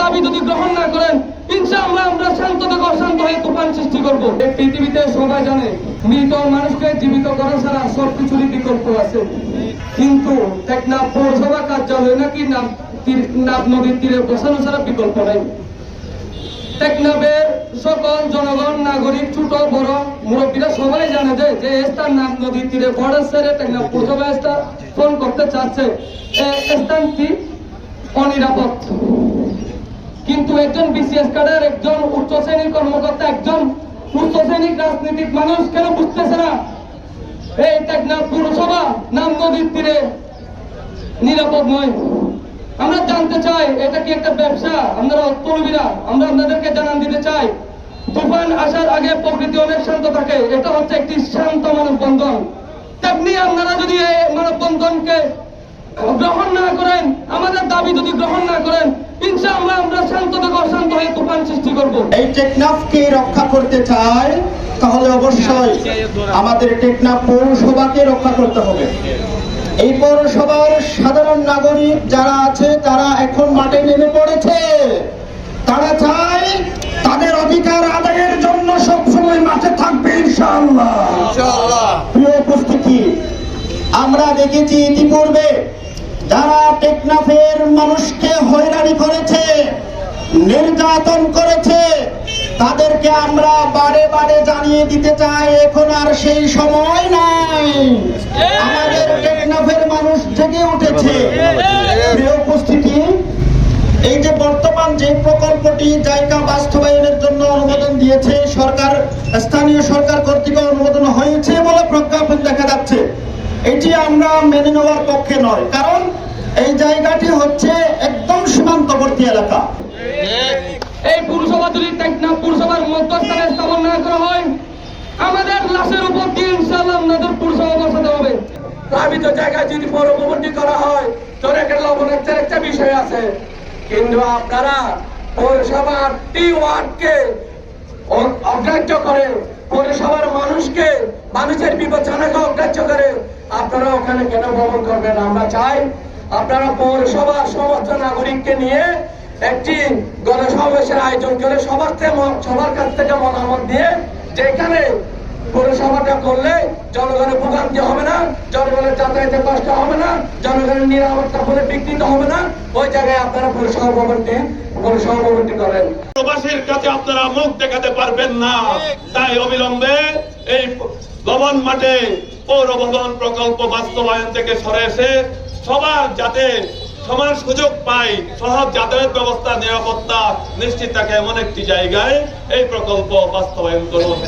দাবি যদি গ্রহণ না করেন ইনশাআল্লাহ আমরা শান্ত থেকে অশান্ত হয়ে তুফান সৃষ্টি করবো। এই পৃথিবীতে সবাই জানে মৃত মানুষকে জীবিত করা ছাড়া সবকিছুরই বিকল্প আছে, কিন্তু টেকনাফ পৌরসভা কার্যালয় নাকি নাব নদীর তীরে বসানো ছাড়া বিকল্প নাই। টেকনাফের সকল জনগণ, নাগরিক, ছোট বড় মুরব্বীরা সবাই জানে যে স্থান নাব নদীর তীরে বর্ডার ছেড়ে টেকনাফ পৌরসভা ফোন করতে চাচ্ছে, স্থানটি অনিরাপদ। কিন্তু একজন বিসিএস কাডার, একজন উচ্চ শ্রেণীর কর্মকর্তা, একজন উচ্চ শ্রেণীর রাজনৈতিক মানুষ কেন বুঝতেছে না এই টেকনাফ পৌরসভা নাব নদীর তীরে নিরাপদ নয়? আমরা জানতে চাই এটা কি একটা ব্যবসা? আপনারা তরুণীরা আমরা আপনাদেরকে জানান দিতে চাই, তুফান আসার আগে প্রকৃতি অনেক শান্ত থাকে, এটা হচ্ছে একটি শান্ত মানববন্ধন। তেমনি আপনারা যদি এই মানববন্ধনকে গ্রহণ না করেন, আমাদের দাবি যদি গ্রহণ না করেন ইনশাআল্লাহ আমরা শান্ত থেকে অশান্ত হয়ে তুফান সৃষ্টি করব। এই টেকনাফকে রক্ষা করতে চাই তাহলে অবশ্যই আমাদের টেকনাফ পৌরসভাকে রক্ষা করতে হবে। এই পৌরসভার সাধারণ নাগরিক যারা আছে তারা এখন মাঠে নেমে পড়েছে। তারা চায় তাদের অধিকার আদায়ের জন্য সবসময় মাঠে থাকবে ইনশাআল্লাহ। প্রিয় উপস্থিতি, আমরা দেখেছি ইতিপূর্বে যারা টেকনাফের মানুষকে হয়রানি করেছে, নির্যাতন করেছে, তাদেরকে আমরা বারে বারে জানিয়ে দিতে চাই এখন আর সেই সময় নাই। আমাদের টেকনাফের মানুষ জেগে উঠেছে। প্রিয় উপস্থিতি, এই যে বর্তমান যে প্রকল্পটি জায়গা বাস্তবায়নের জন্য অনুমোদন দিয়েছে সরকার, স্থানীয় সরকার কর্তৃক অনুমোদন হয়েছে বলে প্রজ্ঞাপন দেখা যাচ্ছে, এটি আমরা মেনে নেওয়ার পক্ষে নয়। কারণ এই জায়গাটি হচ্ছে একদম সীমান্তবর্তী এলাকা। এই পৌরসভা যদি টেকনাফ পৌরসভার মধ্যস্থানে স্থাপন না করা হয় আমাদের লাশের উপর দিয়ে ইনশাআল্লাহ আপনাদের পৌরসভা বসাতে হবে। প্লাবিত জায়গায় যদি পৌর ভবনটি করা হয় তোর একটা লবণের একটা বিষয় আছে, কিন্তু আপনারা পৌরসভার টি ওয়ার্ডকে অগ্রাহ্য করে, পৌরসভার মানুষকে, মানুষের বিবেচনাকে অগ্রাহ্য করে আপনারা ওখানে কেন ভ্রমণ করবেন? আমরা চাই আপনারা পৌরসভার সমস্ত নাগরিককে নিয়ে একটি গণসমাবেশের আয়োজন করে সবার কাছ থেকে মতামত দিয়ে যেখানে পৌরসভাটা করলে জনগণের ভোগান্তি হবে না, জনগণের যাতায়াতে কষ্ট হবে না, জনগণের নিরাপত্তা বলে বিঘ্নিত হবে না, ওই জায়গায় আপনারা পৌরসভা ভবনটি করেন। প্রবাসীর কাছে আপনারা মুখ দেখাতে পারবেন না, তাই অবিলম্বে এই লবণ মাঠে পৌর ভবন প্রকল্প বাস্তবায়ন থেকে সরে এসে সবার যাতে সমান সুযোগ পায়, সহজ যাতায়াত ব্যবস্থা, নিরাপত্তা নিশ্চিত থাকে এমন একটি জায়গায় এই প্রকল্প বাস্তবায়ন করুন।